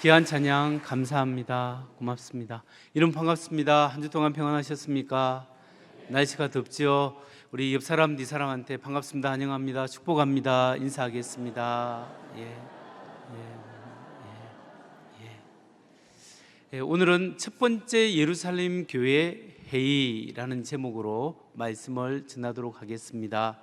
귀한 찬양 감사합니다. 고맙습니다. 이름 반갑습니다. 한 주 동안 평안하셨습니까? 날씨가 덥지요. 우리 옆 사람, 네 사람한테 반갑습니다, 환영합니다, 축복합니다, 인사하겠습니다. 오늘은 첫 번째 예루살렘 교회 회의라는 제목으로 말씀을 전하도록 하겠습니다.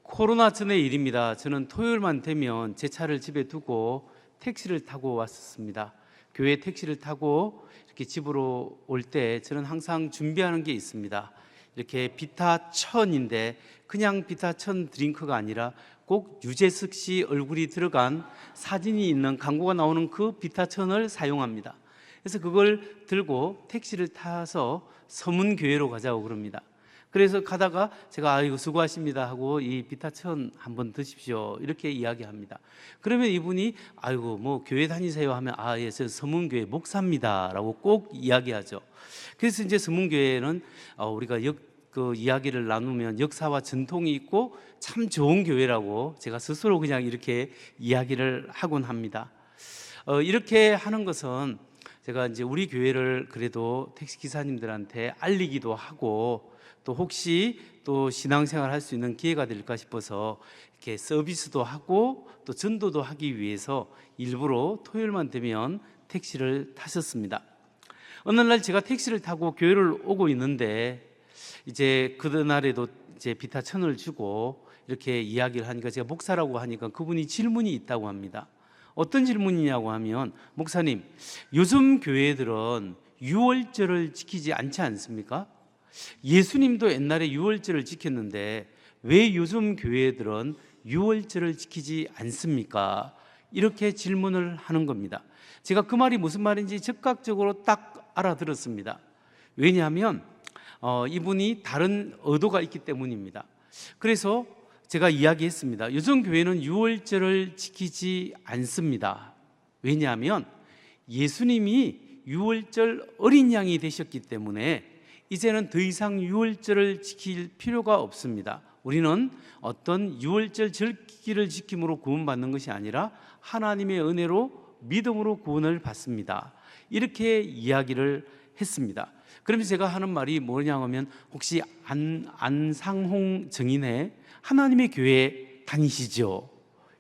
코로나 전의 일입니다. 저는 토요일만 되면 제 차를 집에 두고 택시를 타고 왔었습니다. 교회 택시를 타고 이렇게 집으로 올 때 저는 항상 준비하는 게 있습니다. 이렇게 비타천인데 그냥 비타천 드링크가 아니라 꼭 유재석 씨 얼굴이 들어간 사진이 있는 광고가 나오는 그 비타천을 사용합니다. 그래서 그걸 들고 택시를 타서 서문교회로 가자고 그럽니다. 그래서 가다가 제가 아이고 수고하십니다 하고 이 비타천 한번 드십시오 이렇게 이야기합니다. 그러면 이분이 아이고 뭐 교회 다니세요 하면 예, 저 서문교회 목사입니다 라고 꼭 이야기하죠. 그래서 이제 서문교회는 우리가 그 이야기를 나누면 역사와 전통이 있고 참 좋은 교회라고 제가 스스로 그냥 이렇게 이야기를 하곤 합니다. 이렇게 하는 것은 제가 이제 우리 교회를 그래도 택시 기사님들한테 알리기도 하고 또 혹시 또 신앙생활 할 수 있는 기회가 될까 싶어서 이렇게 서비스도 하고 또 전도도 하기 위해서 일부러 토요일만 되면 택시를 탔었습니다. 어느 날 제가 택시를 타고 교회를 오고 있는데 이제 그날에도 이제 비타천을 주고 이렇게 이야기를 하니까 제가 목사라고 하니까 그분이 질문이 있다고 합니다. 어떤 질문이냐고 하면 목사님, 요즘 교회들은 유월절을 지키지 않지 않습니까? 예수님도 옛날에 유월절을 지켰는데 왜 요즘 교회들은 유월절을 지키지 않습니까? 이렇게 질문을 하는 겁니다. 제가 그 말이 무슨 말인지 즉각적으로 딱 알아들었습니다. 왜냐하면 이분이 다른 의도가 있기 때문입니다. 그래서 제가 이야기했습니다. 요즘 교회는 유월절을 지키지 않습니다. 왜냐하면 예수님이 유월절 어린 양이 되셨기 때문에 이제는 더 이상 유월절을 지킬 필요가 없습니다. 우리는 어떤 유월절 절기를 지킴으로 구원받는 것이 아니라 하나님의 은혜로 믿음으로 구원을 받습니다. 이렇게 이야기를 했습니다. 그러면서 제가 하는 말이 뭐냐 하면 혹시 안상홍 정인의 하나님의 교회 다니시죠?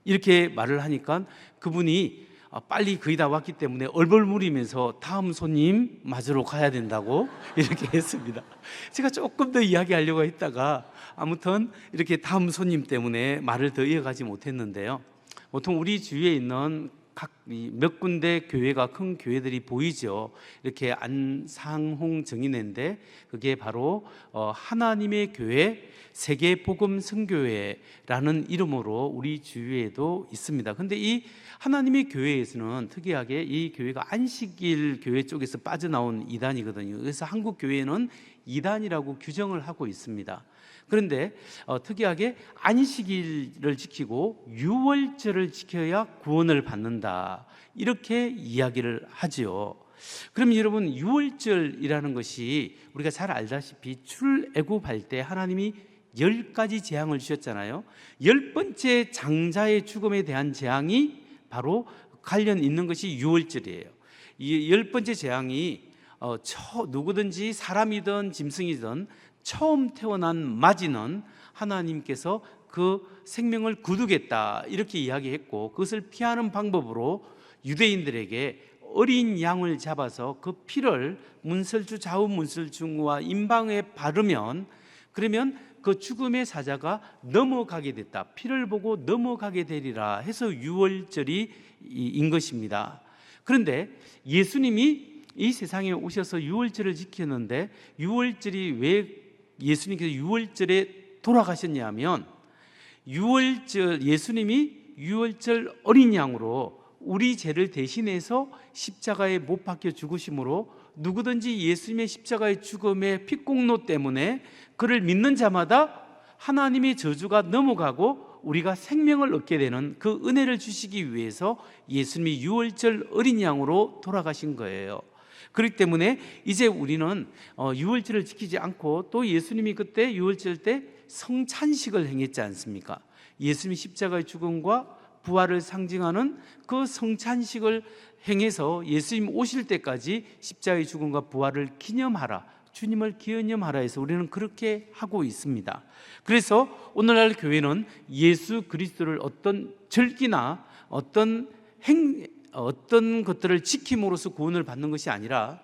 이렇게 말을 하니까 그분이 빨리 거의 다 왔기 때문에 얼벌무리면서 다음 손님 맞으러 가야 된다고 이렇게 했습니다. 제가 조금 더 이야기하려고 했다가 아무튼 이렇게 다음 손님 때문에 말을 더 이어가지 못했는데요. 보통 우리 주위에 있는 각 몇 군데 교회가 큰 교회들이 보이죠. 이렇게 안상홍 정인회인데 그게 바로 하나님의 교회 세계복음 선교회라는 이름으로 우리 주위에도 있습니다. 그런데 이 하나님의 교회에서는 특이하게 이 교회가 안식일 교회 쪽에서 빠져나온 이단이거든요. 그래서 한국 교회는 이단이라고 규정을 하고 있습니다. 그런데 특이하게 안식일을 지키고 유월절을 지켜야 구원을 받는다 이렇게 이야기를 하지요. 그럼 여러분 유월절이라는 것이 우리가 잘 알다시피 출애굽할 때 하나님이 10가지 재앙을 주셨잖아요. 10번째 장자의 죽음에 대한 재앙이 바로 관련 있는 것이 유월절이에요. 이 10번째 재앙이 누구든지 사람이든 짐승이든 처음 태어난 맞이는 하나님께서 그 생명을 거두겠다 이렇게 이야기했고 그것을 피하는 방법으로 유대인들에게 어린 양을 잡아서 그 피를 문설주 좌우 문설주와 임방에 바르면 그러면 그 죽음의 사자가 넘어가게 됐다. 피를 보고 넘어가게 되리라 해서 유월절이 인 것입니다. 그런데 예수님이 이 세상에 오셔서 유월절을 지켰는데 유월절이 왜 예수님께서 유월절에 돌아가셨냐면 예수님이 유월절 어린 양으로 우리 죄를 대신해서 십자가에 못 박혀 죽으심으로 누구든지 예수님의 십자가의 죽음의 피공로 때문에 그를 믿는 자마다 하나님의 저주가 넘어가고 우리가 생명을 얻게 되는 그 은혜를 주시기 위해서 예수님이 유월절 어린 양으로 돌아가신 거예요. 그렇기 때문에 이제 우리는 유월절을 지키지 않고 또 예수님이 그때 유월절 때 성찬식을 행했지 않습니까? 예수님이 십자가의 죽음과 부활을 상징하는 그 성찬식을 행해서 예수님 오실 때까지 십자가의 죽음과 부활을 기념하라, 주님을 기념하라 해서 우리는 그렇게 하고 있습니다. 그래서 오늘날 교회는 예수 그리스도를 어떤 절기나 어떤 것들을 지킴으로써 구원을 받는 것이 아니라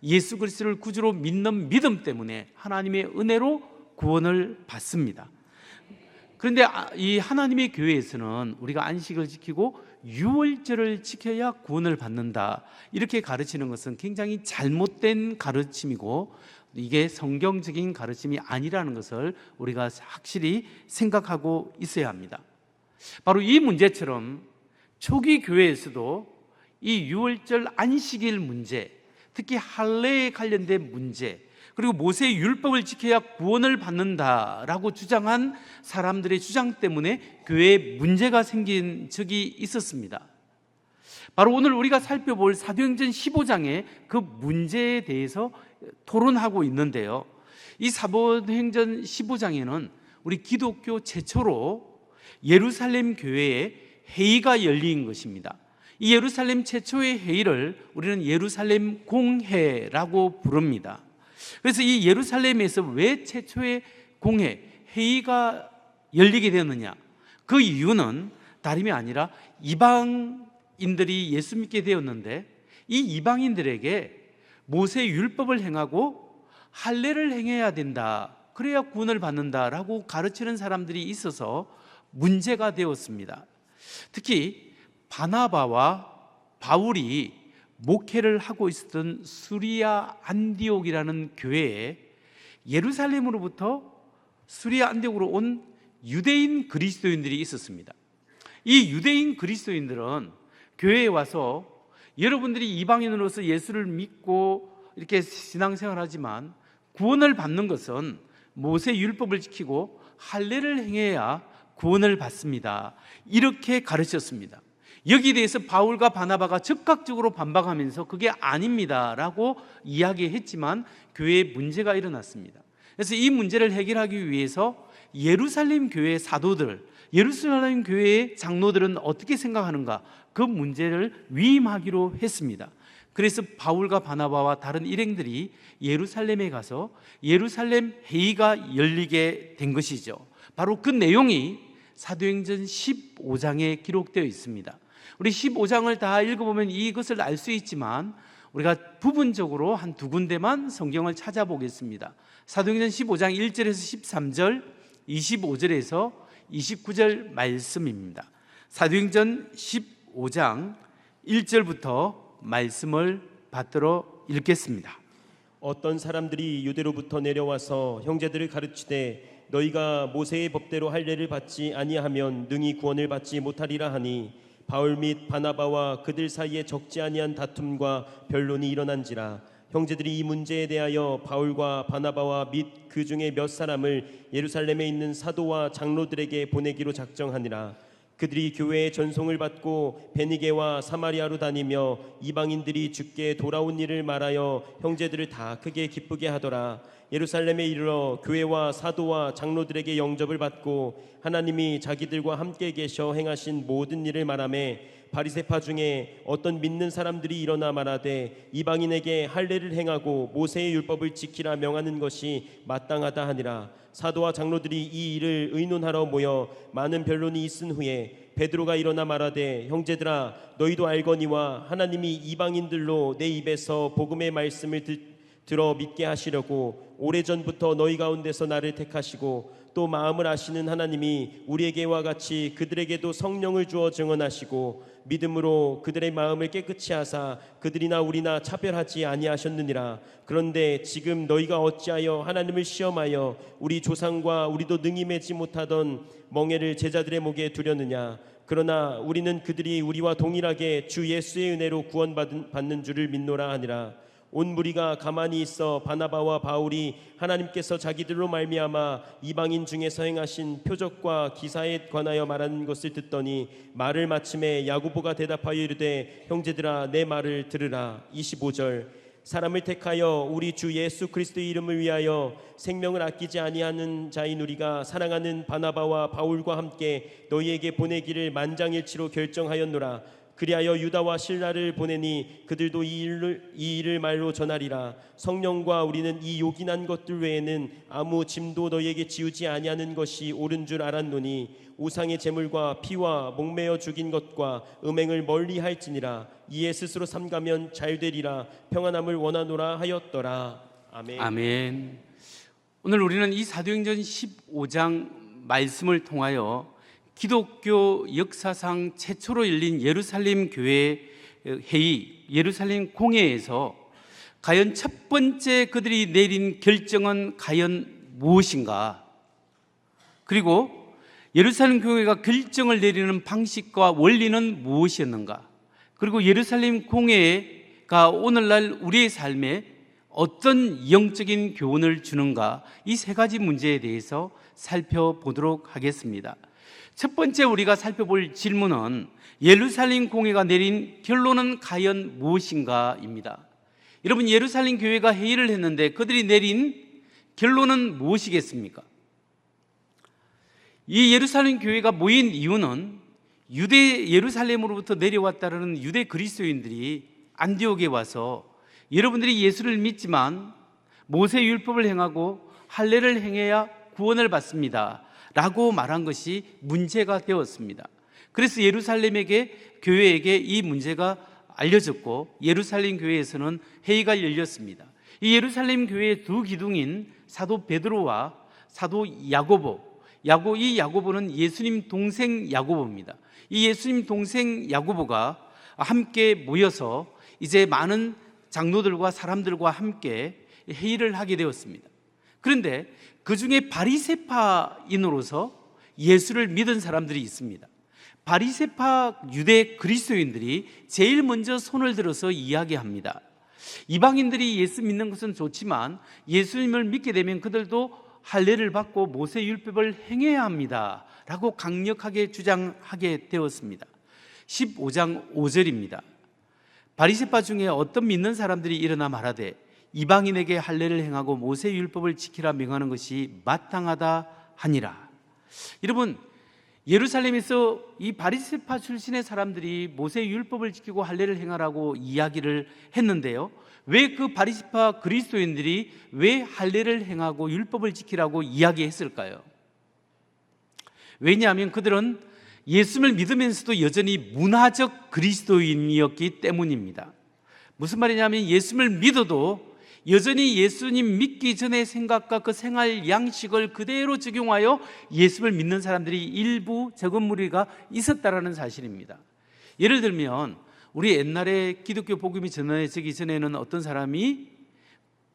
예수 그리스도를 구주로 믿는 믿음 때문에 하나님의 은혜로 구원을 받습니다. 그런데 이 하나님의 교회에서는 우리가 안식을 지키고 유월절을 지켜야 구원을 받는다, 이렇게 가르치는 것은 굉장히 잘못된 가르침이고 이게 성경적인 가르침이 아니라는 것을 우리가 확실히 생각하고 있어야 합니다. 바로 이 문제처럼 초기 교회에서도 이 유월절 안식일 문제, 특히 할례에 관련된 문제, 그리고 모세의 율법을 지켜야 구원을 받는다라고 주장한 사람들의 주장 때문에 교회에 문제가 생긴 적이 있었습니다. 바로 오늘 우리가 살펴볼 사도행전 15장의 그 문제에 대해서 토론하고 있는데요, 이 사도행전 15장에는 우리 기독교 최초로 예루살렘 교회에 회의가 열린 것입니다. 이 예루살렘 최초의 회의를 우리는 예루살렘 공회라고 부릅니다. 그래서 이 예루살렘에서 왜 최초의 공회, 회의가 열리게 되었느냐, 그 이유는 다름이 아니라 이방인들이 예수 믿게 되었는데 이 이방인들에게 모세의 율법을 행하고 할례를 행해야 된다, 그래야 구원을 받는다라고 가르치는 사람들이 있어서 문제가 되었습니다. 특히 바나바와 바울이 목회를 하고 있었던 수리아 안디옥이라는 교회에 예루살렘으로부터 수리아 안디옥으로 온 유대인 그리스도인들이 있었습니다. 이 유대인 그리스도인들은 교회에 와서 여러분들이 이방인으로서 예수를 믿고 이렇게 신앙생활을 하지만 구원을 받는 것은 모세 율법을 지키고 할례를 행해야 구원을 받습니다, 이렇게 가르쳤습니다. 여기에 대해서 바울과 바나바가 적극적으로 반박하면서 그게 아닙니다라고 이야기했지만 교회에 문제가 일어났습니다. 그래서 이 문제를 해결하기 위해서 예루살렘 교회의 사도들, 예루살렘 교회의 장로들은 어떻게 생각하는가, 그 문제를 위임하기로 했습니다. 그래서 바울과 바나바와 다른 일행들이 예루살렘에 가서 예루살렘 회의가 열리게 된 것이죠. 바로 그 내용이 사도행전 15장에 기록되어 있습니다. 우리 15장을 다 읽어보면 이것을 알 수 있지만 우리가 부분적으로 한 두 군데만 성경을 찾아보겠습니다. 사도행전 15장 1절에서 13절, 25절에서 29절 말씀입니다. 사도행전 15장 1절부터 말씀을 받들어 읽겠습니다. 어떤 사람들이 유대로부터 내려와서 형제들을 가르치되 너희가 모세의 법대로 할례를 받지 아니하면 능히 구원을 받지 못하리라 하니 바울 및 바나바와 그들 사이에 적지 아니한 다툼과 변론이 일어난지라. 형제들이 이 문제에 대하여 바울과 바나바와 및 그 중에 몇 사람을 예루살렘에 있는 사도와 장로들에게 보내기로 작정하니라. 그들이 교회의 전송을 받고 베니게와 사마리아로 다니며 이방인들이 주께 돌아온 일을 말하여 형제들을 다 크게 기쁘게 하더라. 예루살렘에 이르러 교회와 사도와 장로들에게 영접을 받고 하나님이 자기들과 함께 계셔 행하신 모든 일을 말하며 바리새파 중에 어떤 믿는 사람들이 일어나 말하되 이방인에게 할례를 행하고 모세의 율법을 지키라 명하는 것이 마땅하다 하니라. 사도와 장로들이 이 일을 의논하러 모여 많은 변론이 있은 후에 베드로가 일어나 말하되 형제들아 너희도 알거니와 하나님이 이방인들로 내 입에서 복음의 말씀을 들어 믿게 하시려고 오래전부터 너희 가운데서 나를 택하시고 또 마음을 아시는 하나님이 우리에게와 같이 그들에게도 성령을 주어 증언하시고 믿음으로 그들의 마음을 깨끗이 하사 그들이나 우리나 차별하지 아니하셨느니라. 그런데 지금 너희가 어찌하여 하나님을 시험하여 우리 조상과 우리도 능히 매지 못하던 멍에를 제자들의 목에 두려느냐. 그러나 우리는 그들이 우리와 동일하게 주 예수의 은혜로 구원받는 줄을 믿노라 하니라. 온 무리가 가만히 있어 바나바와 바울이 하나님께서 자기들로 말미암아 이방인 중에서 행하신 표적과 기사에 관하여 말하는 것을 듣더니 말을 마침에 야고보가 대답하여 이르되 형제들아 내 말을 들으라. 25절 사람을 택하여 우리 주 예수 그리스도의 이름을 위하여 생명을 아끼지 아니하는 자인 우리가 사랑하는 바나바와 바울과 함께 너희에게 보내기를 만장일치로 결정하였노라. 그리하여 유다와 실라를 보내니 그들도 이 일을 말로 전하리라. 성령과 우리는 이 요긴한 것들 외에는 아무 짐도 너희에게 지우지 아니하는 것이 옳은 줄 알았노니 우상의 제물과 피와 목매어 죽인 것과 음행을 멀리할지니라. 이에 스스로 삼가면 잘되리라. 평안함을 원하노라 하였더라. 아멘. 아멘. 오늘 우리는 이 사도행전 15장 말씀을 통하여 기독교 역사상 최초로 열린 예루살렘 교회 회의, 예루살렘 공회에서 과연 첫 번째 그들이 내린 결정은 과연 무엇인가? 그리고 예루살렘 교회가 결정을 내리는 방식과 원리는 무엇이었는가? 그리고 예루살렘 공회가 오늘날 우리의 삶에 어떤 영적인 교훈을 주는가? 이 세 가지 문제에 대해서 살펴보도록 하겠습니다. 첫 번째 우리가 살펴볼 질문은 예루살렘 공회가 내린 결론은 과연 무엇인가입니다. 여러분, 예루살렘 교회가 회의를 했는데 그들이 내린 결론은 무엇이겠습니까? 이 예루살렘 교회가 모인 이유는 유대 예루살렘으로부터 내려왔다는 유대 그리스도인들이 안디옥에 와서 여러분들이 예수를 믿지만 모세 율법을 행하고 할례를 행해야 구원을 받습니다 라고 말한 것이 문제가 되었습니다. 그래서 예루살렘에게 교회에게 이 문제가 알려졌고 예루살렘 교회에서는 회의가 열렸습니다. 이 예루살렘 교회의 두 기둥인 사도 베드로와 사도 야고보, 이 야고보는 예수님 동생 야고보입니다. 이 예수님 동생 야고보가 함께 모여서 이제 많은 장로들과 사람들과 함께 회의를 하게 되었습니다. 그런데 그 중에 바리새파인으로서 예수를 믿은 사람들이 있습니다. 바리새파 유대 그리스도인들이 제일 먼저 손을 들어서 이야기합니다. 이방인들이 예수 믿는 것은 좋지만 예수님을 믿게 되면 그들도 할례를 받고 모세 율법을 행해야 합니다 라고 강력하게 주장하게 되었습니다. 15장 5절입니다. 바리새파 중에 어떤 믿는 사람들이 일어나 말하되 이방인에게 할례를 행하고 모세 율법을 지키라 명하는 것이 마땅하다 하니라. 여러분, 예루살렘에서 이 바리새파 출신의 사람들이 모세 율법을 지키고 할례를 행하라고 이야기를 했는데요, 왜 그 바리새파 그리스도인들이 왜 할례를 행하고 율법을 지키라고 이야기했을까요? 왜냐하면 그들은 예수를 믿으면서도 여전히 문화적 그리스도인이었기 때문입니다. 무슨 말이냐면 예수를 믿어도 여전히 예수님 믿기 전의 생각과 그 생활 양식을 그대로 적용하여 예수를 믿는 사람들이 일부 적은 무리가 있었다라는 사실입니다. 예를 들면 우리 옛날에 기독교 복음이 전해지기 전에는 어떤 사람이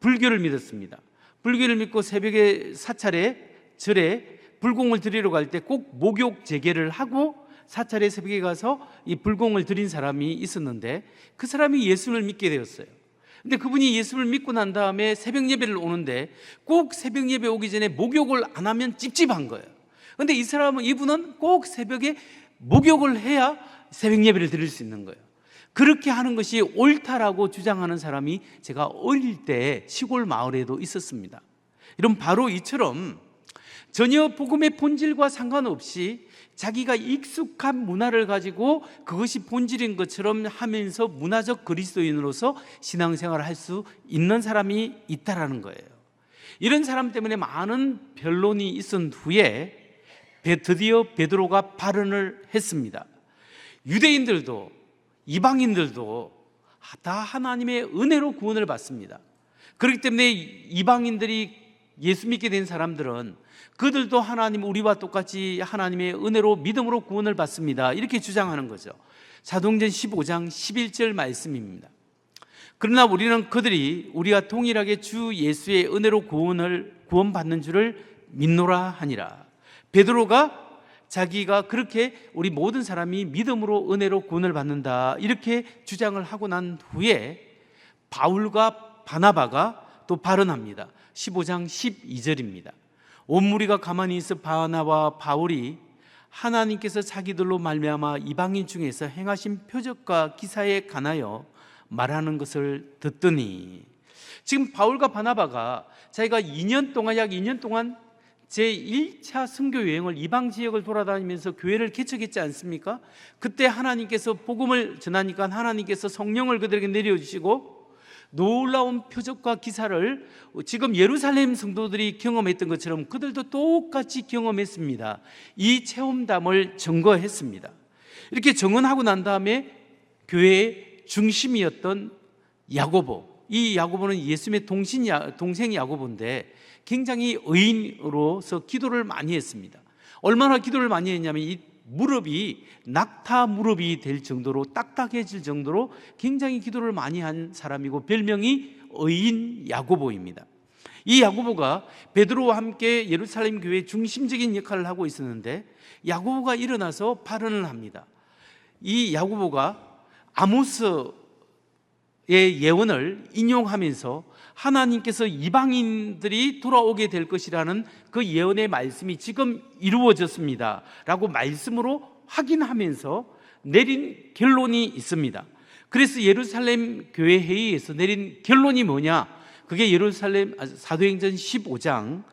불교를 믿었습니다. 불교를 믿고 새벽에 사찰에 절에 불공을 드리러 갈 때 꼭 목욕 재개를 하고 사찰에 새벽에 가서 이 불공을 드린 사람이 있었는데 그 사람이 예수를 믿게 되었어요. 근데 그분이 예수를 믿고 난 다음에 새벽 예배를 오는데 꼭 새벽 예배 오기 전에 목욕을 안 하면 찝찝한 거예요. 근데 이분은 꼭 새벽에 목욕을 해야 새벽 예배를 드릴 수 있는 거예요. 그렇게 하는 것이 옳다라고 주장하는 사람이 제가 어릴 때 시골 마을에도 있었습니다. 이런 바로 이처럼 전혀 복음의 본질과 상관없이 자기가 익숙한 문화를 가지고 그것이 본질인 것처럼 하면서 문화적 그리스도인으로서 신앙생활을 할 수 있는 사람이 있다라는 거예요. 이런 사람 때문에 많은 변론이 있은 후에 드디어 베드로가 발언을 했습니다. 유대인들도 이방인들도 다 하나님의 은혜로 구원을 받습니다. 그렇기 때문에 이방인들이 예수 믿게 된 사람들은 그들도 하나님, 우리와 똑같이 하나님의 은혜로 믿음으로 구원을 받습니다. 이렇게 주장하는 거죠. 사도행전 15장 11절 말씀입니다. 그러나 우리는 그들이 우리가 동일하게 주 예수의 은혜로 구원받는 줄을 믿노라 하니라. 베드로가 자기가 그렇게 우리 모든 사람이 믿음으로 은혜로 구원을 받는다 이렇게 주장을 하고 난 후에 바울과 바나바가 또 발언합니다. 15장 12절입니다. 온 무리가 가만히 있어 바나바와 바울이 하나님께서 자기들로 말미암아 이방인 중에서 행하신 표적과 기사에 관하여 말하는 것을 듣더니, 지금 바울과 바나바가 자기가 약 2년 동안 제1차 선교 여행을 이방 지역을 돌아다니면서 교회를 개척했지 않습니까? 그때 하나님께서 복음을 전하니까 하나님께서 성령을 그들에게 내려주시고 놀라운 표적과 기사를 지금 예루살렘 성도들이 경험했던 것처럼 그들도 똑같이 경험했습니다. 이 체험담을 증거했습니다. 이렇게 증언하고 난 다음에 교회의 중심이었던 야고보, 이 야고보는 예수님의 동생 야고보인데 굉장히 의인으로서 기도를 많이 했습니다. 얼마나 기도를 많이 했냐면 이 무릎이 낙타 무릎이 될 정도로 딱딱해질 정도로 굉장히 기도를 많이 한 사람이고 별명이 의인 야고보입니다. 이 야고보가 베드로와 함께 예루살렘 교회의 중심적인 역할을 하고 있었는데 야고보가 일어나서 발언을 합니다. 이 야고보가 아모스의 예언을 인용하면서 하나님께서 이방인들이 돌아오게 될 것이라는 그 예언의 말씀이 지금 이루어졌습니다 라고 말씀으로 확인하면서 내린 결론이 있습니다. 그래서 예루살렘 교회 회의에서 내린 결론이 뭐냐? 그게 예루살렘 사도행전 15장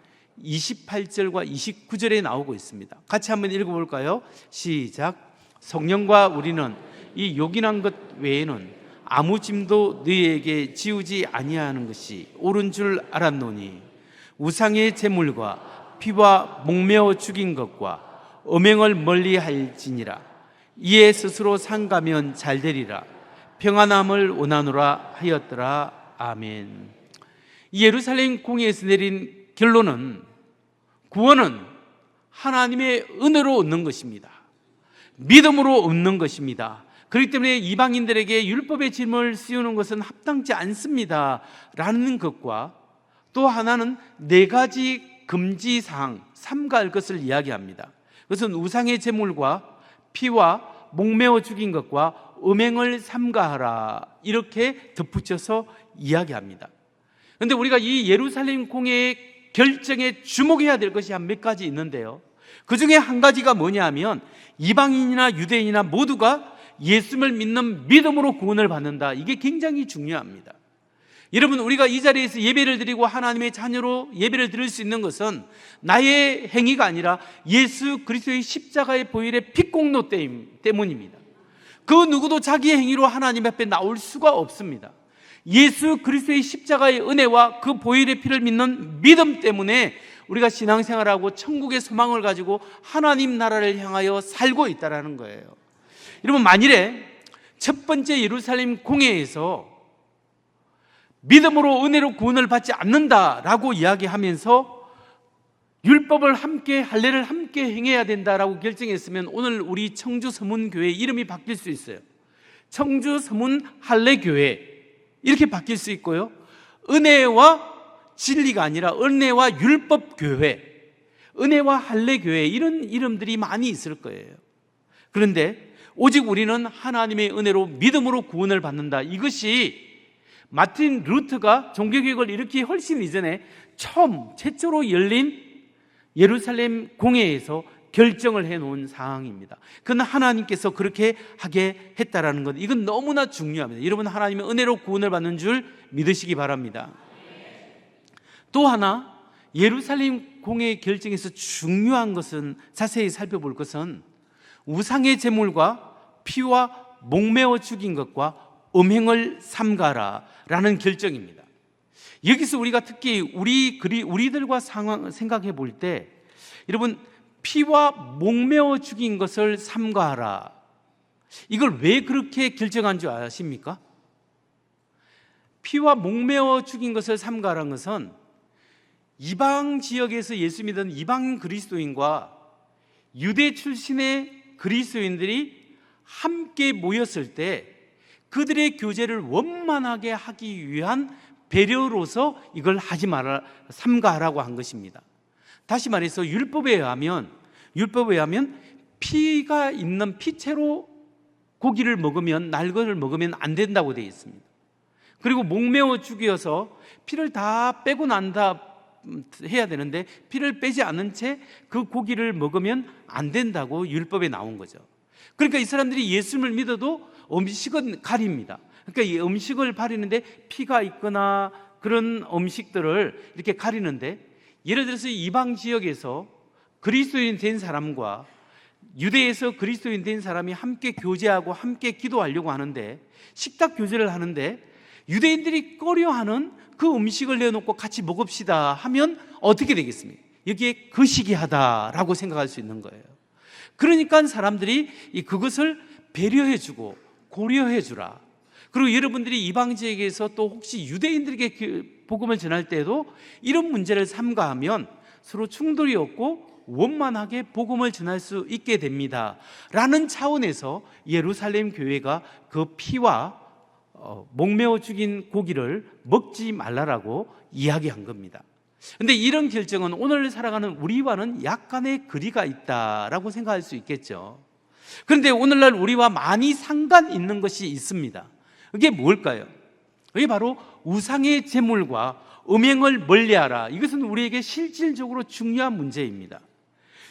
28절과 29절에 나오고 있습니다. 같이 한번 읽어볼까요? 시작. 성령과 우리는 이 요긴한 것 외에는 아무 짐도 너희에게 지우지 아니하는 것이 옳은 줄 알았노니 우상의 제물과 피와 목매어 죽인 것과 음행을 멀리할지니라. 이에 스스로 상가면 잘되리라. 평안함을 원하노라 하였더라. 아멘. 이 예루살렘 공회에서 내린 결론은 구원은 하나님의 은혜로 얻는 것입니다. 믿음으로 얻는 것입니다. 그렇기 때문에 이방인들에게 율법의 짐을 씌우는 것은 합당치 않습니다 라는 것과 또 하나는 4가지 금지사항 삼가할 것을 이야기합니다. 그것은 우상의 제물과 피와 목매어 죽인 것과 음행을 삼가하라 이렇게 덧붙여서 이야기합니다. 그런데 우리가 이 예루살렘 공회의 결정에 주목해야 될 것이 한 몇 가지 있는데요, 그 중에 한 가지가 뭐냐 하면 이방인이나 유대인이나 모두가 예수를 믿는 믿음으로 구원을 받는다. 이게 굉장히 중요합니다. 여러분, 우리가 이 자리에서 예배를 드리고 하나님의 자녀로 예배를 드릴 수 있는 것은 나의 행위가 아니라 예수 그리스도의 십자가의 보혈의 피공로 때문입니다. 그 누구도 자기의 행위로 하나님 앞에 나올 수가 없습니다. 예수 그리스도의 십자가의 은혜와 그 보혈의 피를 믿는 믿음 때문에 우리가 신앙생활하고 천국의 소망을 가지고 하나님 나라를 향하여 살고 있다는 거예요. 여러분, 만일에 첫 번째 예루살렘 공회에서 믿음으로 은혜로 구원을 받지 않는다라고 이야기하면서 율법을 함께 할례를 함께 행해야 된다라고 결정했으면 오늘 우리 청주 서문교회 이름이 바뀔 수 있어요. 청주 서문 할례교회 이렇게 바뀔 수 있고요, 은혜와 진리가 아니라 은혜와 율법교회, 은혜와 할례교회 이런 이름들이 많이 있을 거예요. 그런데 오직 우리는 하나님의 은혜로 믿음으로 구원을 받는다. 이것이 마틴 루터가 종교개혁을 일으키기 훨씬 이전에 최초로 열린 예루살렘 공회에서 결정을 해놓은 사항입니다. 그건 하나님께서 그렇게 하게 했다라는 것, 이건 너무나 중요합니다. 여러분, 하나님의 은혜로 구원을 받는 줄 믿으시기 바랍니다. 또 하나, 예루살렘 공회의 결정에서 중요한 것은, 자세히 살펴볼 것은 우상의 제물과 피와 목매어 죽인 것과 음행을 삼가라 라는 결정입니다. 여기서 우리가 특히 우리들과 생각해 볼 때, 여러분, 피와 목매어 죽인 것을 삼가하라, 이걸 왜 그렇게 결정한 줄 아십니까? 피와 목매어 죽인 것을 삼가라는 것은 이방 지역에서 예수 믿은 이방 그리스도인과 유대 출신의 그리스도인들이 함께 모였을 때 그들의 교제를 원만하게 하기 위한 배려로서 이걸 하지 마라, 삼가하라고 한 것입니다. 다시 말해서 율법에 의하면 피가 있는 피채로 고기를 먹으면, 날것을 먹으면 안 된다고 되어 있습니다. 그리고 목매어 죽여서 피를 다 빼고 난다 해야 되는데 피를 빼지 않은 채 그 고기를 먹으면 안 된다고 율법에 나온 거죠. 그러니까 이 사람들이 예수님을 믿어도 음식은 가립니다. 그러니까 이 음식을 가리는데 피가 있거나 그런 음식들을 이렇게 가리는데, 예를 들어서 이방 지역에서 그리스도인 된 사람과 유대에서 그리스도인 된 사람이 함께 교제하고 함께 기도하려고 하는데, 식탁 교제를 하는데 유대인들이 꺼려하는 그 음식을 내놓고 같이 먹읍시다 하면 어떻게 되겠습니까? 여기에 거시기하다라고 생각할 수 있는 거예요. 그러니까 사람들이 그것을 배려해주고 고려해주라. 그리고 여러분들이 이방 지역에서 또 혹시 유대인들에게 복음을 전할 때도 이런 문제를 삼가하면 서로 충돌이 없고 원만하게 복음을 전할 수 있게 됩니다 라는 차원에서 예루살렘 교회가 그 피와 목매어 죽인 고기를 먹지 말라라고 이야기한 겁니다. 그런데 이런 결정은 오늘 살아가는 우리와는 약간의 거리가 있다라고 생각할 수 있겠죠. 그런데 오늘날 우리와 많이 상관 있는 것이 있습니다. 그게 뭘까요? 그게 바로 우상의 제물과 음행을 멀리하라. 이것은 우리에게 실질적으로 중요한 문제입니다.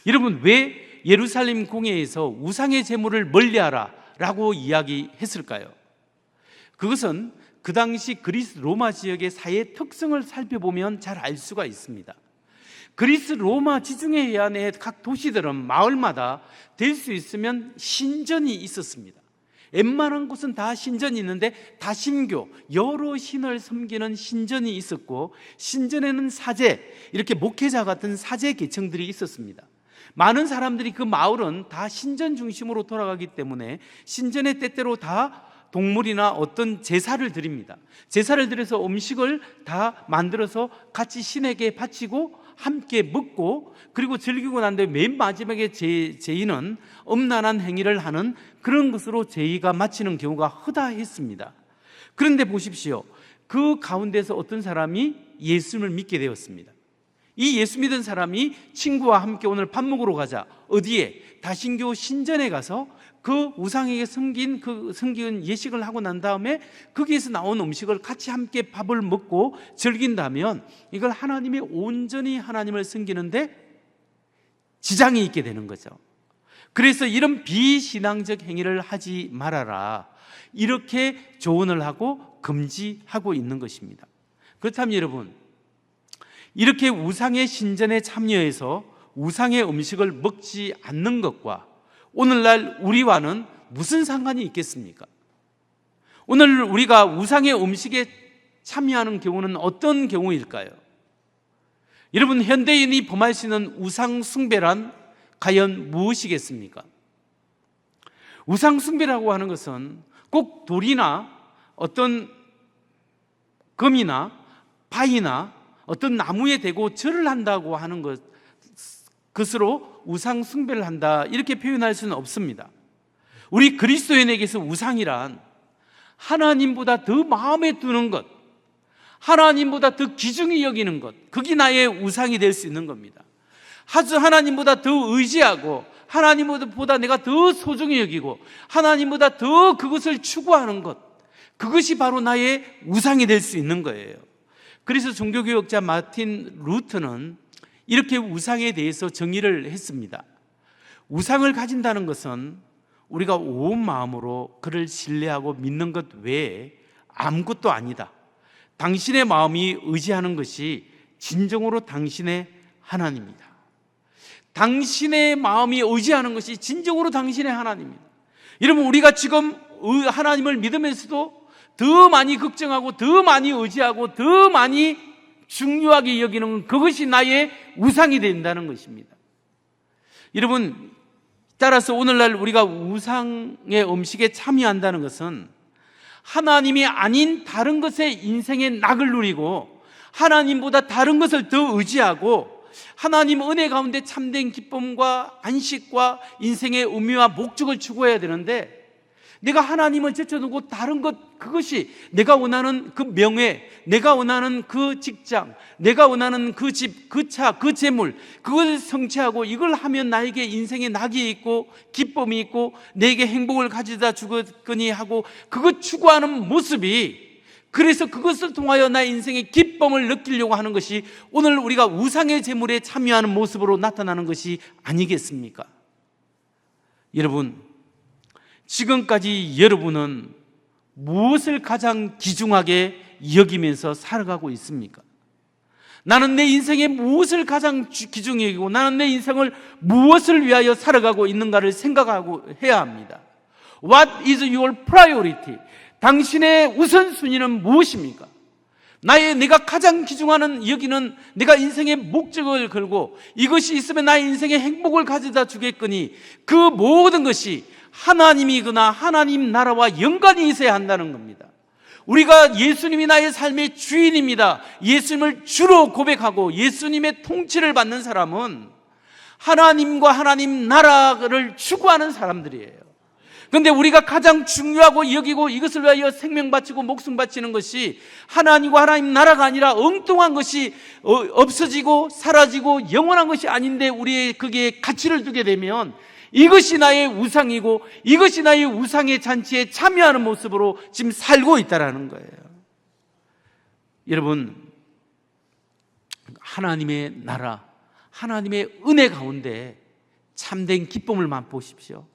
여러분, 왜 예루살렘 공회에서 우상의 제물을 멀리하라 라고 이야기했을까요? 그것은 그 당시 그리스 로마 지역의 사회 특성을 살펴보면 잘 알 수가 있습니다. 그리스 로마 지중해 해안의 각 도시들은 마을마다 될 수 있으면 신전이 있었습니다. 웬만한 곳은 다 신전이 있는데 다신교, 여러 신을 섬기는 신전이 있었고, 신전에는 사제, 이렇게 목회자 같은 사제 계층들이 있었습니다. 많은 사람들이 그 마을은 다 신전 중심으로 돌아가기 때문에 신전에 때때로 다 동물이나 어떤 제사를 드립니다. 제사를 드려서 음식을 다 만들어서 같이 신에게 바치고 함께 먹고, 그리고 즐기고 난 뒤에 맨 마지막에 제의는 음란한 행위를 하는 그런 것으로 제의가 마치는 경우가 허다했습니다. 그런데 보십시오, 그 가운데서 어떤 사람이 예수님을 믿게 되었습니다. 이 예수 믿은 사람이 친구와 함께 오늘 밥 먹으러 가자, 어디에? 다신교 신전에 가서 그 우상에게 섬긴 예식을 하고 난 다음에 거기에서 나온 음식을 같이 함께 밥을 먹고 즐긴다면 이걸 하나님이 온전히 하나님을 섬기는데 지장이 있게 되는 거죠. 그래서 이런 비신앙적 행위를 하지 말아라, 이렇게 조언을 하고 금지하고 있는 것입니다. 그렇다면 여러분, 이렇게 우상의 신전에 참여해서 우상의 음식을 먹지 않는 것과 오늘날 우리와는 무슨 상관이 있겠습니까? 오늘 우리가 우상의 음식에 참여하는 경우는 어떤 경우일까요? 여러분, 현대인이 범할 수 있는 우상 숭배란 과연 무엇이겠습니까? 우상 숭배라고 하는 것은 꼭 돌이나 어떤 금이나 바위나 어떤 나무에 대고 절을 한다고 하는 것으로 우상 숭배를 한다, 이렇게 표현할 수는 없습니다. 우리 그리스도인에게서 우상이란 하나님보다 더 마음에 드는 것, 하나님보다 더 귀중히 여기는 것, 그게 나의 우상이 될 수 있는 겁니다. 아주 하나님보다 더 의지하고 하나님보다 내가 더 소중히 여기고 하나님보다 더 그것을 추구하는 것, 그것이 바로 나의 우상이 될 수 있는 거예요. 그래서 종교개혁자 마틴 루터는 이렇게 우상에 대해서 정의를 했습니다. 우상을 가진다는 것은 우리가 온 마음으로 그를 신뢰하고 믿는 것 외에 아무것도 아니다. 당신의 마음이 의지하는 것이 진정으로 당신의 하나님이다. 당신의 마음이 의지하는 것이 진정으로 당신의 하나님입니다. 여러분, 우리가 지금 하나님을 믿으면서도 더 많이 걱정하고 더 많이 의지하고 더 많이 중요하게 여기는 그것이 나의 우상이 된다는 것입니다. 여러분, 따라서 오늘날 우리가 우상의 음식에 참여한다는 것은 하나님이 아닌 다른 것에 인생의 낙을 누리고 하나님보다 다른 것을 더 의지하고 하나님 은혜 가운데 참된 기쁨과 안식과 인생의 의미와 목적을 추구해야 되는데, 내가 하나님을 제쳐두고 다른 것, 그것이 내가 원하는 그 명예, 내가 원하는 그 직장, 내가 원하는 그 집, 그 차, 그 재물, 그것을 성취하고 이걸 하면 나에게 인생의 낙이 있고 기쁨이 있고 내게 행복을 가져다 주겠거니 하고 그것 추구하는 모습이, 그래서 그것을 통하여 나의 인생의 기쁨을 느끼려고 하는 것이 오늘 우리가 우상의 제물에 참여하는 모습으로 나타나는 것이 아니겠습니까? 여러분, 지금까지 여러분은 무엇을 가장 귀중하게 여기면서 살아가고 있습니까? 나는 내 인생에 무엇을 가장 귀중히 여기고 나는 내 인생을 무엇을 위하여 살아가고 있는가를 생각하고 해야 합니다. What is your priority? 당신의 우선순위는 무엇입니까? 내가 가장 귀중하는 여기는 내가 인생의 목적을 걸고 이것이 있으면 나의 인생의 행복을 가져다 주겠거니 그 모든 것이 하나님이거나 하나님 나라와 연관이 있어야 한다는 겁니다. 우리가 예수님이 나의 삶의 주인입니다. 예수님을 주로 고백하고 예수님의 통치를 받는 사람은 하나님과 하나님 나라를 추구하는 사람들이에요. 그런데 우리가 가장 중요하고 여기고 이것을 위하여 생명 바치고 목숨 바치는 것이 하나님과 하나님 나라가 아니라 엉뚱한 것이 없어지고 사라지고 영원한 것이 아닌데 우리의 거기에 가치를 두게 되면 이것이 나의 우상이고 이것이 나의 우상의 잔치에 참여하는 모습으로 지금 살고 있다는 거예요. 여러분, 하나님의 나라, 하나님의 은혜 가운데 참된 기쁨을 맛보십시오.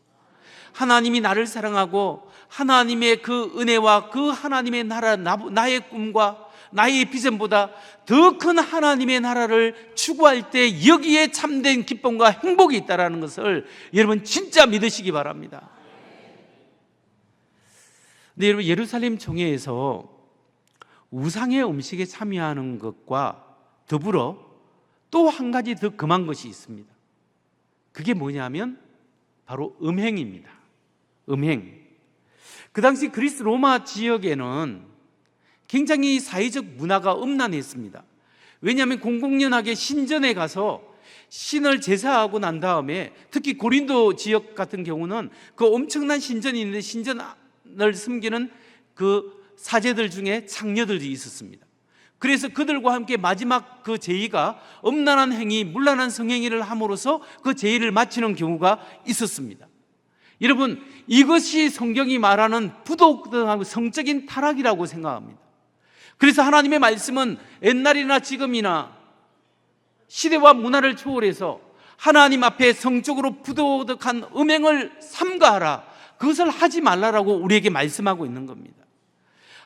하나님이 나를 사랑하고 하나님의 그 은혜와 그 하나님의 나라, 나의 꿈과 나의 비전보다 더 큰 하나님의 나라를 추구할 때 여기에 참된 기쁨과 행복이 있다는 것을 여러분 진짜 믿으시기 바랍니다. 근데 여러분, 예루살렘 총회에서 우상의 음식에 참여하는 것과 더불어 또 한 가지 더 금한 것이 있습니다. 그게 뭐냐면 바로 음행입니다. 음행. 그 당시 그리스 로마 지역에는 굉장히 사회적 문화가 음란했습니다. 왜냐하면 공공연하게 신전에 가서 신을 제사하고 난 다음에 특히 고린도 지역 같은 경우는 그 엄청난 신전이 있는데 신전을 섬기는 그 사제들 중에 창녀들이 있었습니다. 그래서 그들과 함께 마지막 그 제의가 음란한 행위, 문란한 성행위를 함으로써 그 제의를 마치는 경우가 있었습니다. 여러분, 이것이 성경이 말하는 부도덕하고 성적인 타락이라고 생각합니다. 그래서 하나님의 말씀은 옛날이나 지금이나 시대와 문화를 초월해서 하나님 앞에 성적으로 부도덕한 음행을 삼가하라, 그것을 하지 말라라고 우리에게 말씀하고 있는 겁니다.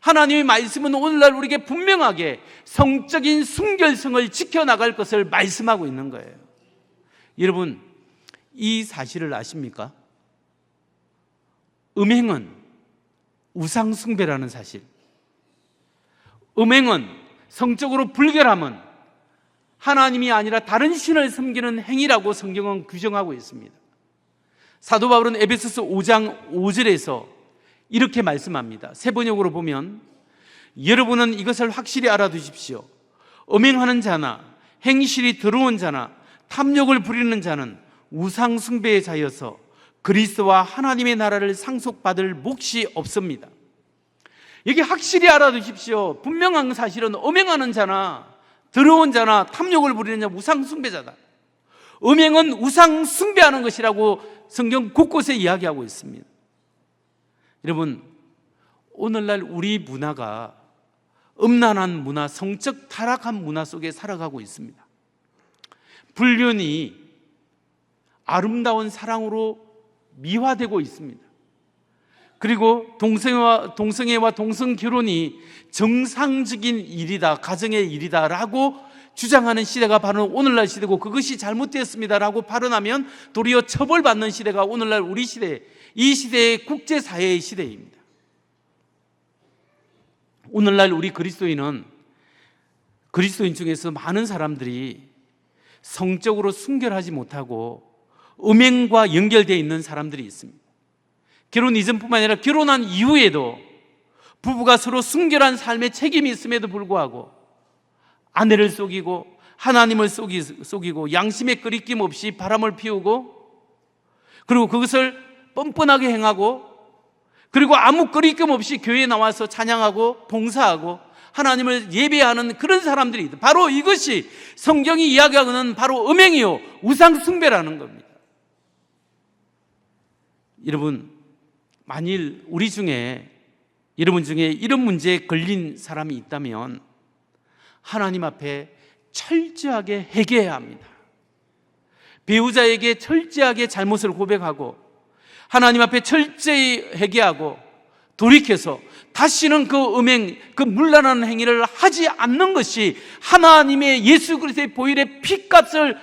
하나님의 말씀은 오늘날 우리에게 분명하게 성적인 순결성을 지켜나갈 것을 말씀하고 있는 거예요. 여러분, 이 사실을 아십니까? 음행은 우상 숭배라는 사실, 음행은 성적으로 불결함은 하나님이 아니라 다른 신을 섬기는 행위라고 성경은 규정하고 있습니다. 사도 바울은 에베소서 5장 5절에서 이렇게 말씀합니다. 세 번역으로 보면 여러분은 이것을 확실히 알아두십시오. 음행하는 자나 행실이 더러운 자나 탐욕을 부리는 자는 우상 숭배의 자여서 그리스도와 하나님의 나라를 상속받을 몫이 없습니다. 여기 확실히 알아두십시오. 분명한 사실은 음행하는 자나 더러운 자나 탐욕을 부리는 자 우상 숭배자다. 음행은 우상 숭배하는 것이라고 성경 곳곳에 이야기하고 있습니다. 여러분, 오늘날 우리 문화가 음란한 문화, 성적 타락한 문화 속에 살아가고 있습니다. 불륜이 아름다운 사랑으로 미화되고 있습니다. 그리고 동성애와 동성결혼이 정상적인 일이다, 가정의 일이다라고 주장하는 시대가 바로 오늘날 시대고, 그것이 잘못되었습니다라고 발언하면 도리어 처벌받는 시대가 오늘날 우리 시대, 이 시대의 국제사회의 시대입니다. 오늘날 우리 그리스도인 중에서 많은 사람들이 성적으로 순결하지 못하고 음행과 연결되어 있는 사람들이 있습니다. 결혼 이전뿐만 아니라 결혼한 이후에도 부부가 서로 순결한 삶의 책임이 있음에도 불구하고 아내를 속이고 하나님을 속이고 양심에 끄리낌 없이 바람을 피우고, 그리고 그것을 뻔뻔하게 행하고, 그리고 아무 끄리낌 없이 교회에 나와서 찬양하고 봉사하고 하나님을 예배하는 그런 사람들이 있다. 바로 이것이 성경이 이야기하는 바로 음행이요 우상 숭배라는 겁니다. 여러분, 만일 우리 중에 여러분 중에 이런 문제에 걸린 사람이 있다면 하나님 앞에 철저하게 회개해야 합니다. 배우자에게 철저하게 잘못을 고백하고 하나님 앞에 철저히 회개하고 돌이켜서 다시는 그 음행, 그 문란한 행위를 하지 않는 것이 하나님의 예수 그리스도의 보혈의 피값을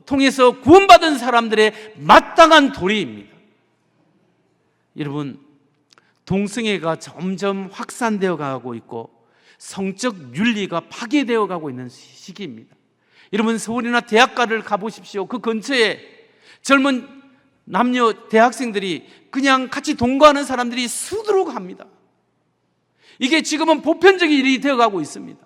통해서 구원받은 사람들의 마땅한 도리입니다. 여러분, 동성애가 점점 확산되어 가고 있고 성적 윤리가 파괴되어 가고 있는 시기입니다. 여러분, 서울이나 대학가를 가보십시오. 그 근처에 젊은 남녀 대학생들이 그냥 같이 동거하는 사람들이 수두룩 합니다. 이게 지금은 보편적인 일이 되어가고 있습니다.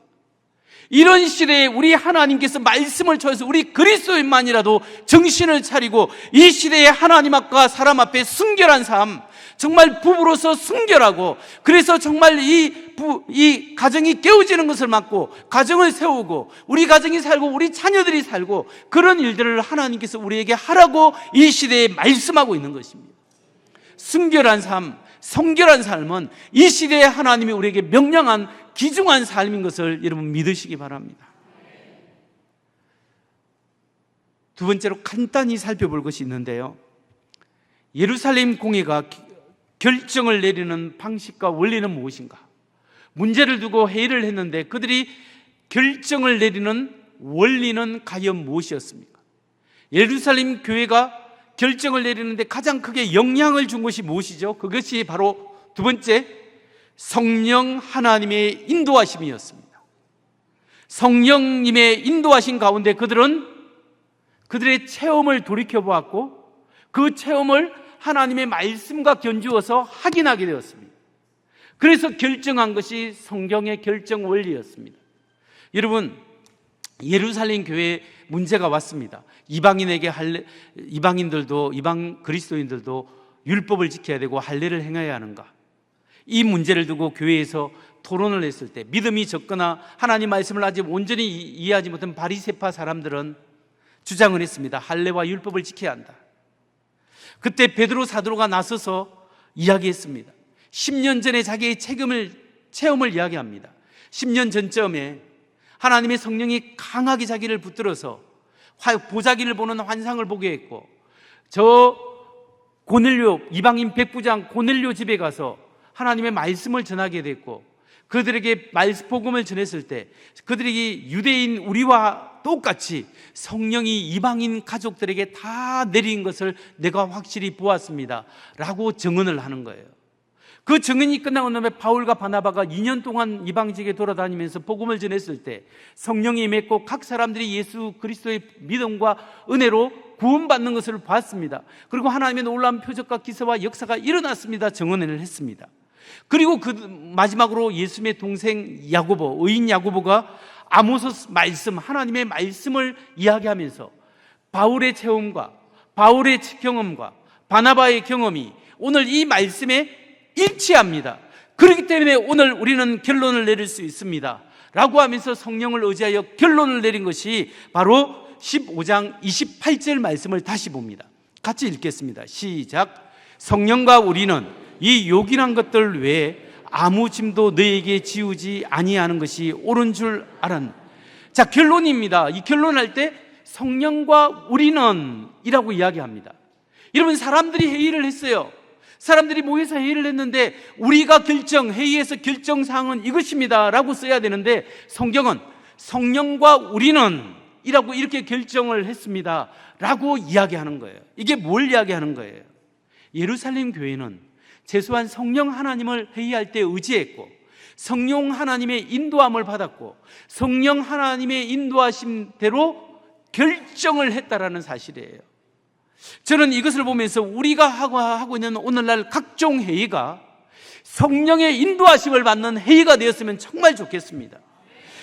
이런 시대에 우리 하나님께서 말씀을 통해서 우리 그리스도인만이라도 정신을 차리고 이 시대에 하나님 앞과 사람 앞에 순결한 삶, 정말 부부로서 순결하고, 그래서 정말 이 가정이 깨어지는 것을 막고 가정을 세우고 우리 가정이 살고 우리 자녀들이 살고, 그런 일들을 하나님께서 우리에게 하라고 이 시대에 말씀하고 있는 것입니다. 순결한 삶, 성결한 삶은 이 시대에 하나님이 우리에게 명령한 귀중한 삶인 것을 여러분 믿으시기 바랍니다. 두 번째로 간단히 살펴볼 것이 있는데요, 예루살렘 공회가 결정을 내리는 방식과 원리는 무엇인가? 문제를 두고 회의를 했는데 그들이 결정을 내리는 원리는 과연 무엇이었습니까? 예루살렘 교회가 결정을 내리는데 가장 크게 영향을 준 것이 무엇이죠? 그것이 바로 두 번째, 성령 하나님의 인도하심이었습니다. 성령님의 인도하신 가운데 그들은 그들의 체험을 돌이켜보았고 그 체험을 하나님의 말씀과 견주어서 확인하게 되었습니다. 그래서 결정한 것이 성경의 결정 원리였습니다. 여러분, 예루살렘 교회에 문제가 왔습니다. 이방인들도, 이방 그리스도인들도 율법을 지켜야 되고 할례를 행해야 하는가? 이 문제를 두고 교회에서 토론을 했을 때 믿음이 적거나 하나님 말씀을 아직 온전히 이해하지 못한 바리새파 사람들은 주장을 했습니다. 할례와 율법을 지켜야 한다. 그때 베드로 사도가 나서서 이야기했습니다. 10년 전에 자기의 체험을 이야기합니다. 10년 전쯤에 하나님의 성령이 강하게 자기를 붙들어서 보자기를 보는 환상을 보게 했고, 저 고넬료, 이방인 백부장 고넬료 집에 가서 하나님의 말씀을 전하게 됐고, 그들에게 복음을 전했을 때 그들이 유대인 우리와 똑같이 성령이 이방인 가족들에게 다 내린 것을 내가 확실히 보았습니다 라고 증언을 하는 거예요. 그 증언이 끝나고 나면 바울과 바나바가 2년 동안 이방지에 돌아다니면서 복음을 전했을 때 성령이 임했고 각 사람들이 예수 그리스도의 믿음과 은혜로 구원받는 것을 봤습니다. 그리고 하나님의 놀라운 표적과 기사와 역사가 일어났습니다. 증언을 했습니다. 그리고 그 마지막으로 예수님의 동생 야고보, 의인 야고보가 아모스 말씀, 하나님의 말씀을 이야기하면서 바울의 체험과 바울의 경험과 바나바의 경험이 오늘 이 말씀에 일치합니다. 그렇기 때문에 오늘 우리는 결론을 내릴 수 있습니다 라고 하면서 성령을 의지하여 결론을 내린 것이 바로 15장 28절 말씀을 다시 봅니다. 같이 읽겠습니다. 시작. 성령과 우리는 이 요긴한 것들 외에 아무 짐도 너에게 지우지 아니하는 것이 옳은 줄 알았네. 자, 결론입니다. 이 결론할 때 성령과 우리는 이라고 이야기합니다. 여러분, 사람들이 회의를 했어요. 사람들이 모여서 회의를 했는데 우리가 회의에서 결정사항은 이것입니다 라고 써야 되는데 성경은 성령과 우리는 이라고 이렇게 결정을 했습니다 라고 이야기하는 거예요. 이게 뭘 이야기하는 거예요? 예루살렘 교회는 최소한 성령 하나님을 회의할 때 의지했고 성령 하나님의 인도함을 받았고 성령 하나님의 인도하심대로 결정을 했다라는 사실이에요. 저는 이것을 보면서 우리가 하고 있는 오늘날 각종 회의가 성령의 인도하심을 받는 회의가 되었으면 정말 좋겠습니다.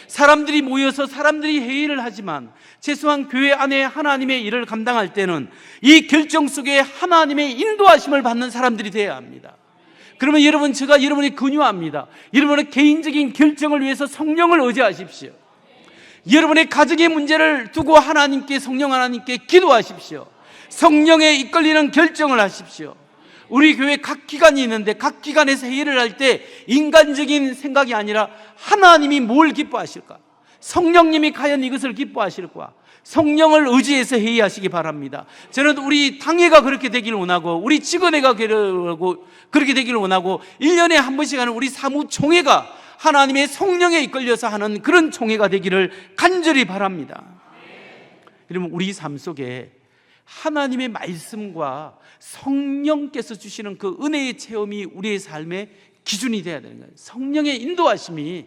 사람들이 모여서 사람들이 회의를 하지만 최소한 교회 안에 하나님의 일을 감당할 때는 이 결정 속에 하나님의 인도하심을 받는 사람들이 되어야 합니다. 그러면 여러분, 제가 여러분이 권유합니다. 여러분의 개인적인 결정을 위해서 성령을 의지하십시오. 여러분의 가정의 문제를 두고 성령 하나님께 기도하십시오. 성령에 이끌리는 결정을 하십시오. 우리 교회 각 기관이 있는데 각 기관에서 회의를 할 때 인간적인 생각이 아니라 하나님이 뭘 기뻐하실까? 성령님이 과연 이것을 기뻐하실까? 성령을 의지해서 회의하시기 바랍니다. 저는 우리 당회가 그렇게 되기를 원하고, 우리 직원회가 그렇게 되기를 원하고, 1년에 한 번씩 하는 우리 사무총회가 하나님의 성령에 이끌려서 하는 그런 총회가 되기를 간절히 바랍니다. 여러분, 우리 삶 속에 하나님의 말씀과 성령께서 주시는 그 은혜의 체험이 우리의 삶의 기준이 되어야 되는 거예요. 성령의 인도하심이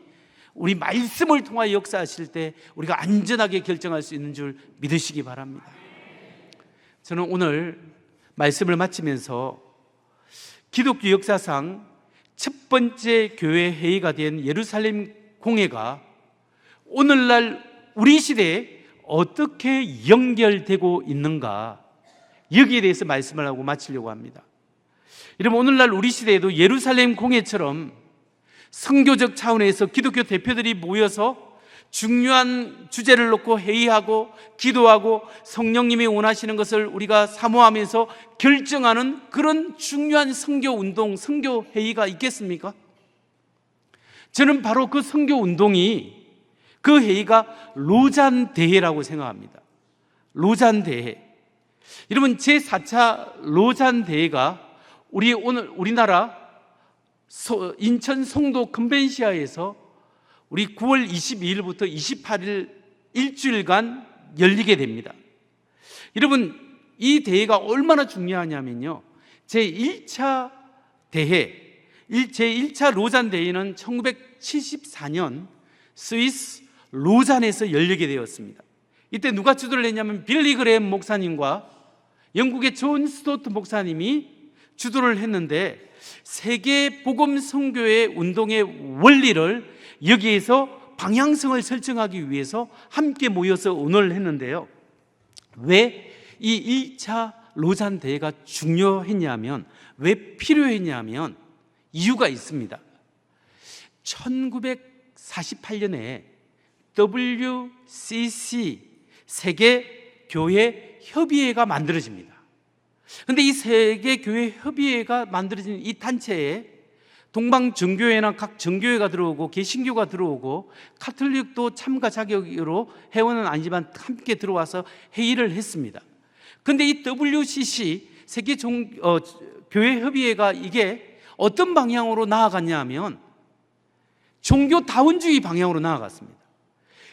우리 말씀을 통하여 역사하실 때 우리가 안전하게 결정할 수 있는 줄 믿으시기 바랍니다. 저는 오늘 말씀을 마치면서 기독교 역사상 첫 번째 교회 회의가 된 예루살렘 공회가 오늘날 우리 시대에 어떻게 연결되고 있는가, 여기에 대해서 말씀을 하고 마치려고 합니다. 여러분, 오늘날 우리 시대에도 예루살렘 공회처럼 선교적 차원에서 기독교 대표들이 모여서 중요한 주제를 놓고 회의하고 기도하고 성령님이 원하시는 것을 우리가 사모하면서 결정하는 그런 중요한 선교 운동, 선교 회의가 있겠습니까? 저는 바로 그 선교 운동이, 그 회의가 로잔 대회라고 생각합니다. 로잔 대회. 여러분, 제4차 로잔 대회가 우리나라 인천 송도 컨벤시아에서 우리 9월 22일부터 28일 일주일간 열리게 됩니다. 여러분, 이 대회가 얼마나 중요하냐면요, 제1차 대회, 제1차 로잔 대회는 1974년 스위스 로잔에서 열리게 되었습니다. 이때 누가 주도를 했냐면 빌리 그레엄 목사님과 영국의 존 스토트 목사님이 주도를 했는데, 세계 복음 선교의 운동의 원리를 여기에서 방향성을 설정하기 위해서 함께 모여서 의논을 했는데요. 왜 이 1차 로잔 대회가 중요했냐면, 왜 필요했냐면 이유가 있습니다. 1948년에 WCC 세계교회 협의회가 만들어집니다. 그런데 이 세계교회 협의회가 만들어진 이 단체에 동방정교회나 각 정교회가 들어오고 개신교가 들어오고 카톨릭도 참가 자격으로 회원은 아니지만 함께 들어와서 회의를 했습니다. 그런데 이 WCC 세계교회 협의회가 이게 어떤 방향으로 나아갔냐 하면 종교다원주의 방향으로 나아갔습니다.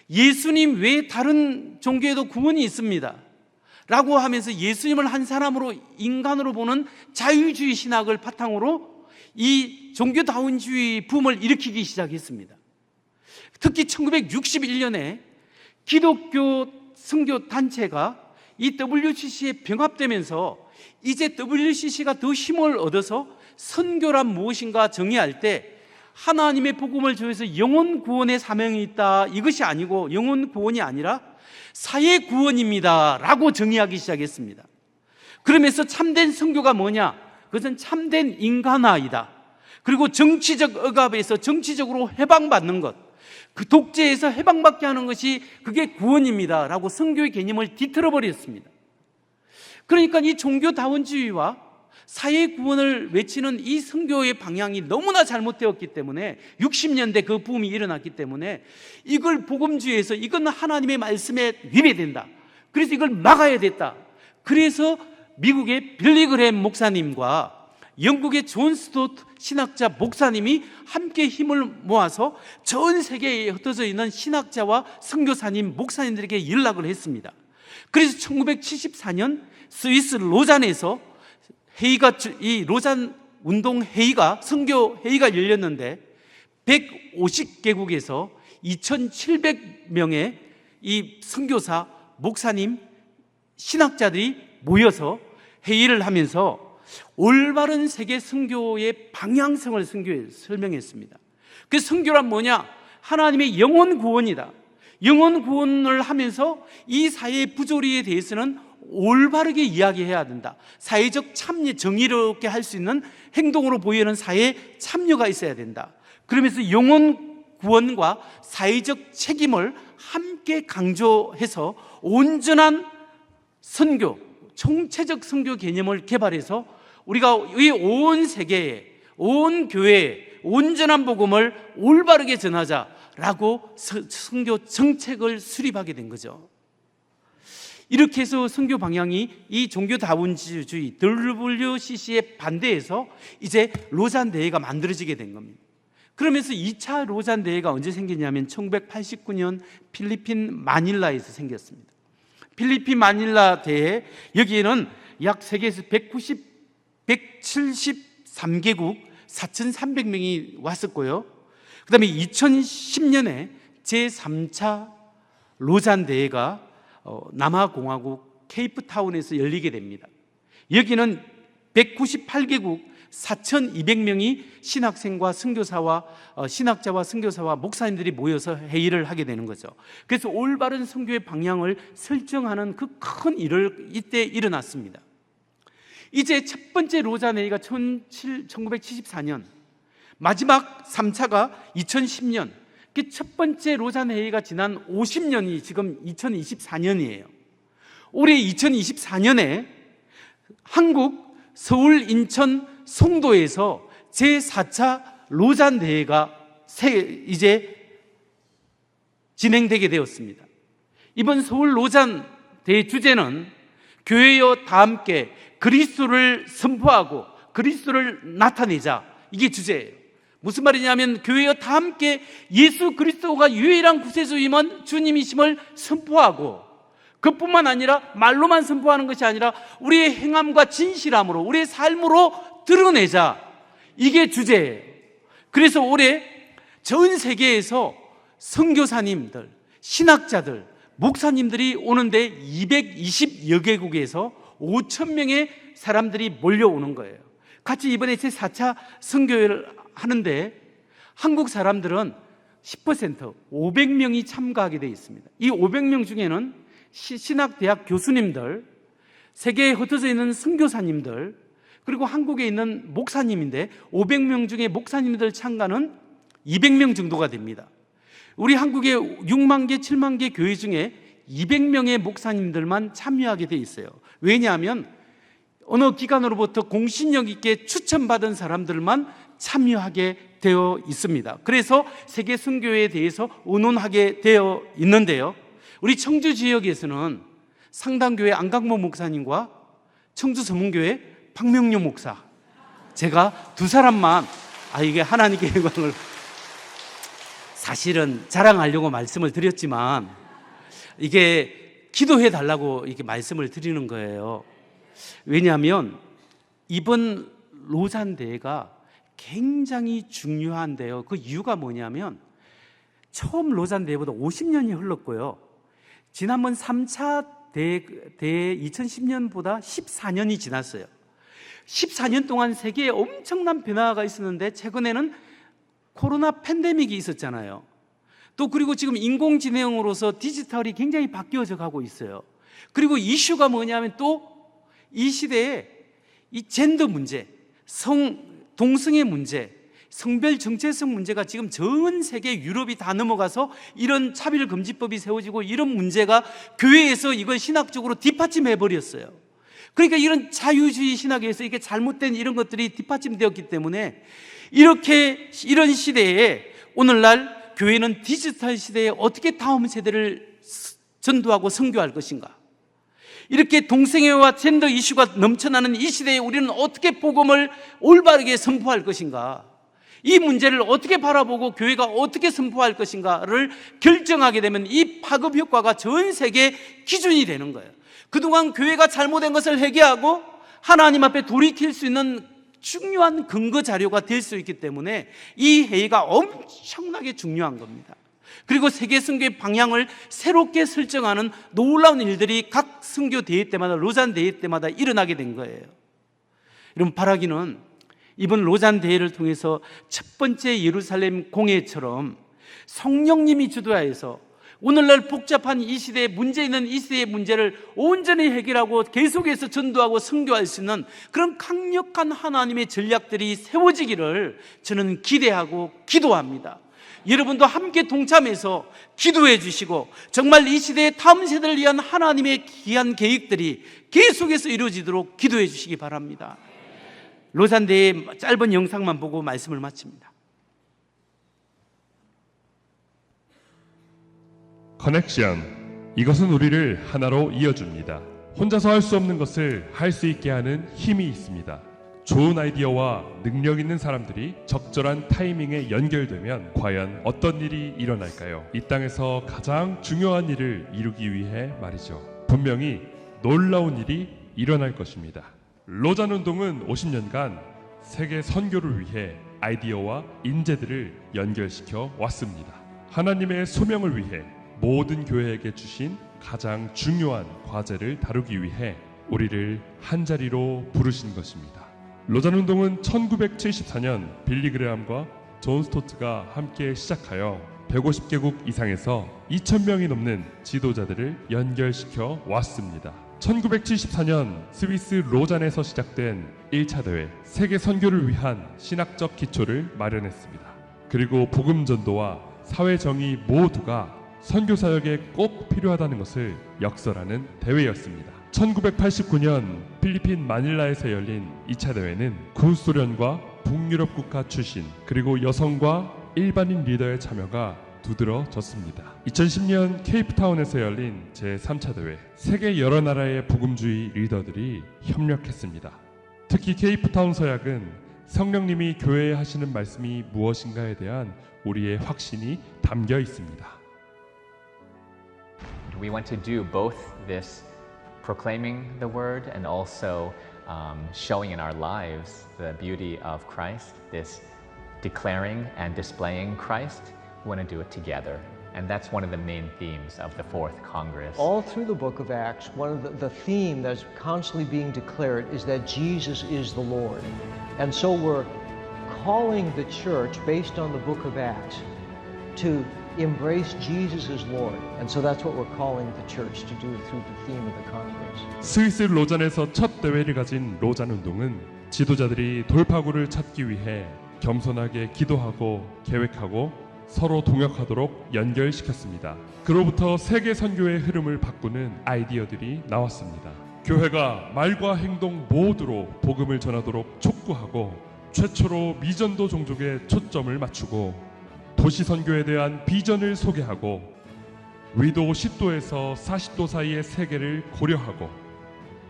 예수님 외에 다른 종교에도 구원이 있습니다 라고 하면서 예수님을 한 사람으로, 인간으로 보는 자유주의 신학을 바탕으로 이 종교다원주의 붐을 일으키기 시작했습니다. 특히 1961년에 기독교 선교 단체가 이 WCC에 병합되면서 이제 WCC가 더 힘을 얻어서 선교란 무엇인가 정의할 때 하나님의 복음을 전해서 영혼 구원의 사명이 있다, 이것이 아니고 영혼 구원이 아니라 사회 구원입니다 라고 정의하기 시작했습니다. 그러면서 참된 선교가 뭐냐? 그것은 참된 인간화이다. 그리고 정치적 억압에서 정치적으로 해방받는 것, 그 독재에서 해방받게 하는 것이 그게 구원입니다 라고 선교의 개념을 뒤틀어 버렸습니다. 그러니까 이 종교다원주의와 사회 구원을 외치는 이 선교의 방향이 너무나 잘못되었기 때문에 60년대 그 붐이 일어났기 때문에 이걸 복음주의에서 이건 하나님의 말씀에 위배된다, 그래서 이걸 막아야 됐다. 그래서 미국의 빌리 그레엄 목사님과 영국의 존 스토트 신학자 목사님이 함께 힘을 모아서 전 세계에 흩어져 있는 신학자와 선교사님, 목사님들에게 연락을 했습니다. 그래서 1974년 스위스 로잔에서 이 로잔 운동 회의가, 선교 회의가 열렸는데 150개국에서 2,700명의 이 선교사, 목사님, 신학자들이 모여서 회의를 하면서 올바른 세계 선교의 방향성을 선교에 설명했습니다. 그 선교란 뭐냐? 하나님의 영혼 구원이다. 영혼 구원을 하면서 이 사회의 부조리에 대해서는 올바르게 이야기해야 된다. 사회적 참여, 정의롭게 할 수 있는 행동으로 보이는 사회에 참여가 있어야 된다. 그러면서 영혼 구원과 사회적 책임을 함께 강조해서 온전한 선교, 총체적 선교 개념을 개발해서 우리가 이 온 세계에, 온 교회에 온전한 복음을 올바르게 전하자라고 선교 정책을 수립하게 된 거죠. 이렇게 해서 선교 방향이 이 종교다원주의 WCC에 반대해서 이제 로잔 대회가 만들어지게 된 겁니다. 그러면서 2차 로잔 대회가 언제 생겼냐면 1989년 필리핀 마닐라에서 생겼습니다. 필리핀 마닐라 대회, 여기에는 약 세계에서 173개국 4,300명이 왔었고요. 그 다음에 2010년에 제3차 로잔 대회가 남아공화국 케이프타운에서 열리게 됩니다. 여기는 198개국 4,200명이 신학생과 선교사와 신학자와 선교사와 목사님들이 모여서 회의를 하게 되는 거죠. 그래서 올바른 선교의 방향을 설정하는 그 큰 일을 이때 일어났습니다. 이제 첫 번째 로잔 회의가 1974년, 마지막 3차가 2010년, 첫 번째 로잔 회의가 지난 50년이 지금 2024년이에요. 올해 2024년에 한국 서울, 인천, 송도에서 제4차 로잔 대회가 이제 진행되게 되었습니다. 이번 서울 로잔 대회 주제는 교회여 다 함께 그리스도를 선포하고 그리스도를 나타내자, 이게 주제예요. 무슨 말이냐면 교회여 다 함께 예수 그리스도가 유일한 구세주임은 주님이심을 선포하고, 그뿐만 아니라 말로만 선포하는 것이 아니라 우리의 행함과 진실함으로 우리의 삶으로 드러내자, 이게 주제예요. 그래서 올해 전 세계에서 선교사님들, 신학자들, 목사님들이 오는데 220여 개국에서 5,000명의 사람들이 몰려오는 거예요. 같이 이번에 제4차 선교회를 하는데 한국 사람들은 10%, 500명이 참가하게 되어 있습니다. 이 500명 중에는 신학대학 교수님들, 세계에 흩어져 있는 선교사님들, 그리고 한국에 있는 목사님인데 500명 중에 목사님들 참가는 200명 정도가 됩니다. 우리 한국의 6만 개, 7만 개 교회 중에 200명의 목사님들만 참여하게 되어 있어요. 왜냐하면 어느 기관으로부터 공신력 있게 추천받은 사람들만 참여하게 되어 있습니다. 그래서 세계 선교회에 대해서 의논하게 되어 있는데요. 우리 청주 지역에서는 상당교회 안강모 목사님과 청주 서문교회 박명료 목사, 제가 두 사람만 이게 하나님께 영광을, 사실은 자랑하려고 말씀을 드렸지만 이게 기도해 달라고 이렇게 말씀을 드리는 거예요. 왜냐하면 이번 로잔 대회가 굉장히 중요한데요. 그 이유가 뭐냐면 처음 로잔 대회보다 50년이 흘렀고요. 지난번 3차 대회 2010년보다 14년이 지났어요. 14년 동안 세계에 엄청난 변화가 있었는데 최근에는 코로나 팬데믹이 있었잖아요. 또 그리고 지금 인공지능으로서 디지털이 굉장히 바뀌어져 가고 있어요. 그리고 이슈가 뭐냐면 또 이 시대에 이 젠더 문제, 동성애 문제, 성별 정체성 문제가 지금 전 세계 유럽이 다 넘어가서 이런 차별금지법이 세워지고 이런 문제가 교회에서 이걸 신학적으로 뒷받침해 버렸어요. 그러니까 이런 자유주의 신학에서 이게 잘못된 이런 것들이 뒷받침되었기 때문에 이런 시대에 오늘날 교회는 디지털 시대에 어떻게 다음 세대를 전도하고 선교할 것인가, 이렇게 동성애와 젠더 이슈가 넘쳐나는 이 시대에 우리는 어떻게 복음을 올바르게 선포할 것인가, 이 문제를 어떻게 바라보고 교회가 어떻게 선포할 것인가를 결정하게 되면 이 파급 효과가 전 세계 기준이 되는 거예요. 그동안 교회가 잘못된 것을 회개하고 하나님 앞에 돌이킬 수 있는 중요한 근거 자료가 될 수 있기 때문에 이 회의가 엄청나게 중요한 겁니다. 그리고 세계 선교의 방향을 새롭게 설정하는 놀라운 일들이 각 선교 대회 때마다, 로잔 대회 때마다 일어나게 된 거예요. 여러분, 바라기는 이번 로잔 대회를 통해서 첫 번째 예루살렘 공회처럼 성령님이 주도하여서 오늘날 복잡한 이 시대에 문제 있는 이 시대의 문제를 온전히 해결하고 계속해서 전도하고 선교할 수 있는 그런 강력한 하나님의 전략들이 세워지기를 저는 기대하고 기도합니다. 여러분도 함께 동참해서 기도해 주시고 정말 이 시대의 다음 세대를 위한 하나님의 귀한 계획들이 계속해서 이루어지도록 기도해 주시기 바랍니다. 로잔 대회 짧은 영상만 보고 말씀을 마칩니다. 커넥션 이것은 우리를 하나로 이어줍니다. 혼자서 할 수 없는 것을 할 수 있게 하는 힘이 있습니다. 좋은 아이디어와 능력 있는 사람들이 적절한 타이밍에 연결되면 과연 어떤 일이 일어날까요? 이 땅에서 가장 중요한 일을 이루기 위해 말이죠. 분명히 놀라운 일이 일어날 것입니다. 로잔 운동은 50년간 세계 선교를 위해 아이디어와 인재들을 연결시켜 왔습니다. 하나님의 소명을 위해 모든 교회에게 주신 가장 중요한 과제를 다루기 위해 우리를 한자리로 부르신 것입니다. 로잔 운동은 1974년 빌리 그레함과 존 스토트가 함께 시작하여 150개국 이상에서 2,000명이 넘는 지도자들을 연결시켜 왔습니다. 1974년 스위스 로잔에서 시작된 1차 대회, 세계 선교를 위한 신학적 기초를 마련했습니다. 그리고 복음 전도와 사회 정의 모두가 선교 사역에 꼭 필요하다는 것을 역설하는 대회였습니다. 1989년 필리핀 마닐라에서 열린 2차 대회는 구소련과 북유럽 국가 출신 그리고 여성과 일반인 리더의 참여가 두드러졌습니다. 2010년 케이프타운에서 열린 제3차 대회, 세계 여러 나라의 복음주의 리더들이 협력했습니다. 특히 케이프타운 서약은 성령님이 교회에 하시는 말씀이 무엇인가에 대한 우리의 확신이 담겨 있습니다. We want to do both this proclaiming the word and also showing in our lives the beauty of Christ, this declaring and displaying Christ. We want to do it together. And that's one of the main themes of the Fourth Congress. All through the book of Acts, one of the theme that's constantly being declared is that Jesus is the Lord. And so we're calling the church based on the book of Acts to embrace Jesus as Lord. And so that's what we're calling the church to do through the theme of the Congress. 스위스 로잔에서 첫 대회를 가진 로잔 운동은 지도자들이 돌파구를 찾기 위해 겸손하게 기도하고 계획하고 서로 동역하도록 연결시켰습니다. 그로부터 세계 선교의 흐름을 바꾸는 아이디어들이 나왔습니다. 교회가 말과 행동 모두로 복음을 전하도록 촉구하고 최초로 미전도 종족에 초점을 맞추고 도시 선교에 대한 비전을 소개하고 위도 10도에서 40도 사이의 세계를 고려하고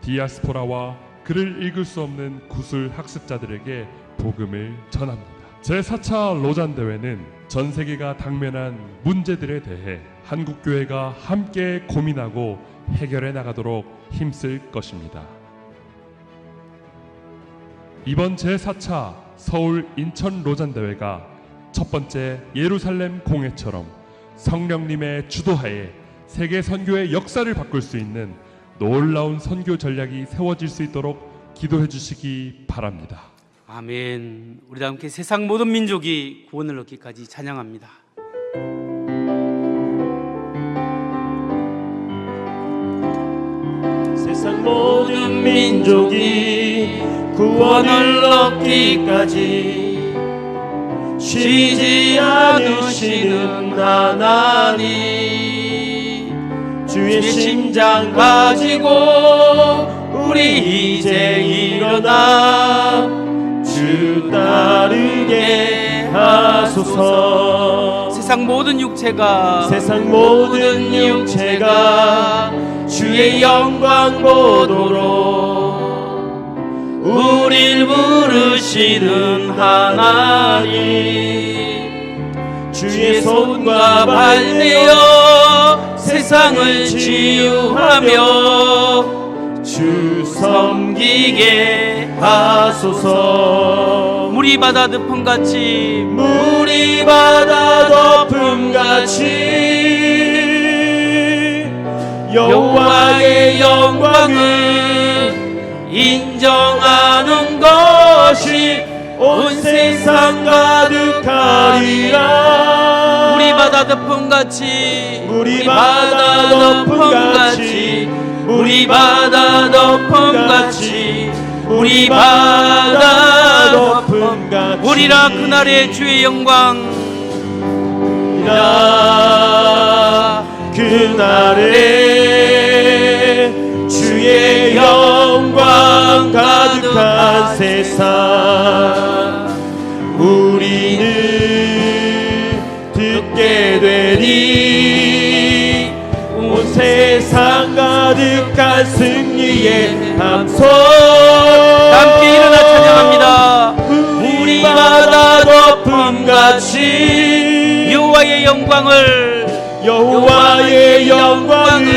디아스포라와 글을 읽을 수 없는 구술 학습자들에게 복음을 전합니다. 제4차 로잔 대회는 전 세계가 당면한 문제들에 대해 한국 교회가 함께 고민하고 해결해 나가도록 힘쓸 것입니다. 이번 제4차 서울 인천 로잔 대회가 첫 번째 예루살렘 공회처럼 성령님의 주도하에 세계 선교의 역사를 바꿀 수 있는 놀라운 선교 전략이 세워질 수 있도록 기도해 주시기 바랍니다. 아멘. 우리 다 함께 세상 모든 민족이 구원을 얻기까지 찬양합니다. 세상 모든 민족이 구원을 얻기까지 쉬지 않으시는 하나님, 주의 심장 가지고 우리 이제 일어나 주 따르게 하소서. 세상 모든 육체가 주의 영광 보도록 우릴 부르시는 하나님, 주의 손과 발 내어 세상을 치유하며 주 섬기게 하소서. 물이 바다 덮음같이 여호와의 영광을 인정하는 것이 온 세상 가득하리라. 물이 바다 덮음같이 물이 바다 덮음같이 우리라 그날의 주의 영광, 그날에 주의 영광 가득한 세상, 우리는 듣게 되리. 온 세상 거룩한 승리의 함성 함께 일어나 찬양합니다. 우리 바다 덮음같이 여호와의 영광을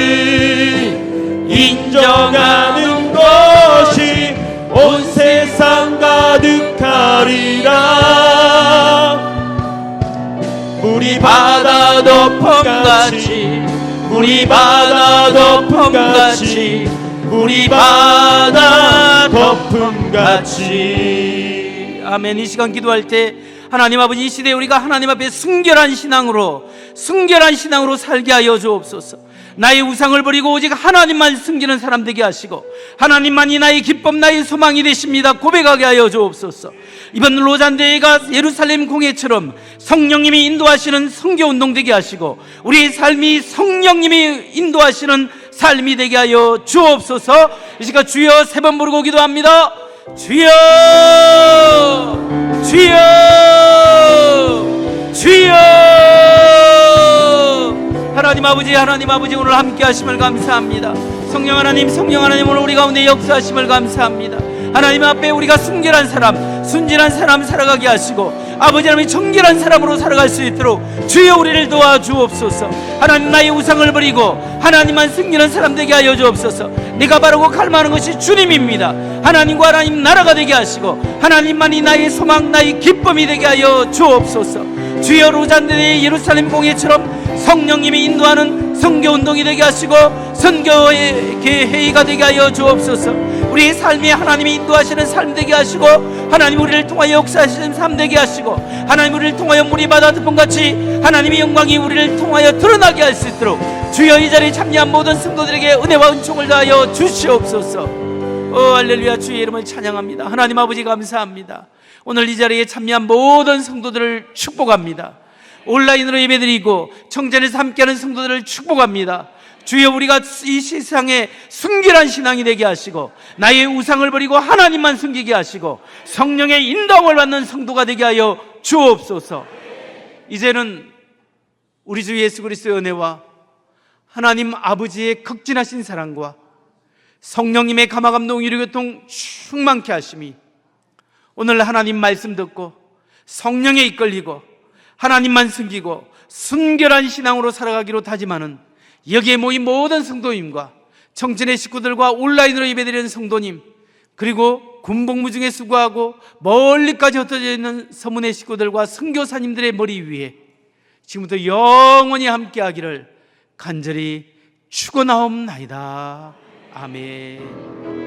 인정하는 것이 온 세상 가득하리라. 우리 바다 덮음같이 우리 바다 덮음같이 우리 바다 덮음같이. 아멘. 이 시간 기도할 때 하나님 아버지, 이 시대에 우리가 하나님 앞에 순결한 신앙으로 살게 하여 주옵소서. 나의 우상을 버리고 오직 하나님만 숨기는 사람 되게 하시고, 하나님만이 나의 기쁨, 나의 소망이 되십니다 고백하게 하여 주옵소서. 이번 로잔대회가 예루살렘 공회처럼 성령님이 인도하시는 선교운동 되게 하시고, 우리의 삶이 성령님이 인도하시는 삶이 되게 하여 주옵소서. 이 시간 주여 세 번 부르고 기도합니다. 주여, 주여, 주여. 하나님 아버지 오늘 함께 하심을 감사합니다. 성령 하나님 오늘 우리 가운데 역사하심을 감사합니다. 하나님 앞에 우리가 순결한 사람, 순진한 사람 살아가게 하시고, 아버지 하나님 정결한 사람으로 살아갈 수 있도록 주여 우리를 도와주옵소서. 하나님, 나의 우상을 버리고 하나님만 숨기는 사람 되게 하여 주옵소서. 내가 바르고 갈망하는 것이 주님입니다. 하나님과 하나님 나라가 되게 하시고, 하나님만이 나의 소망, 나의 기쁨이 되게 하여 주옵소서. 주여 로잔대의 예루살렘 공회처럼 성령님이 인도하는 선교운동이 되게 하시고, 선교의 회의가 되게 하여 주옵소서. 우리의 삶에 하나님이 인도하시는 삶 되게 하시고, 하나님 우리를 통하여 역사하시는 삶 되게 하시고, 하나님 우리를 통하여 물이 바다 덮음같이 하나님의 영광이 우리를 통하여 드러나게 할 수 있도록 주여 이 자리에 참여한 모든 성도들에게 은혜와 은총을 다하여 주시옵소서. 할렐루야. 주의 이름을 찬양합니다. 하나님 아버지 감사합니다. 오늘 이 자리에 참여한 모든 성도들을 축복합니다. 온라인으로 예배드리고 청전에서 함께하는 성도들을 축복합니다. 주여, 우리가 이 세상에 순결한 신앙이 되게 하시고, 나의 우상을 버리고 하나님만 숨기게 하시고, 성령의 인도함을 받는 성도가 되게 하여 주옵소서. 이제는 우리 주 예수 그리스도의 은혜와 하나님 아버지의 극진하신 사랑과 성령님의 감화감동 위로교통 충만케 하심이, 오늘 하나님 말씀 듣고 성령에 이끌리고 하나님만 숨기고 순결한 신앙으로 살아가기로 다짐하는 여기에 모인 모든 성도님과 청진의 식구들과 온라인으로 예배드리는 성도님, 그리고 군복무 중에 수고하고 멀리까지 흩어져 있는 서문의 식구들과 선교사님들의 머리 위에 지금부터 영원히 함께하기를 간절히 축원하옵나이다. 아멘.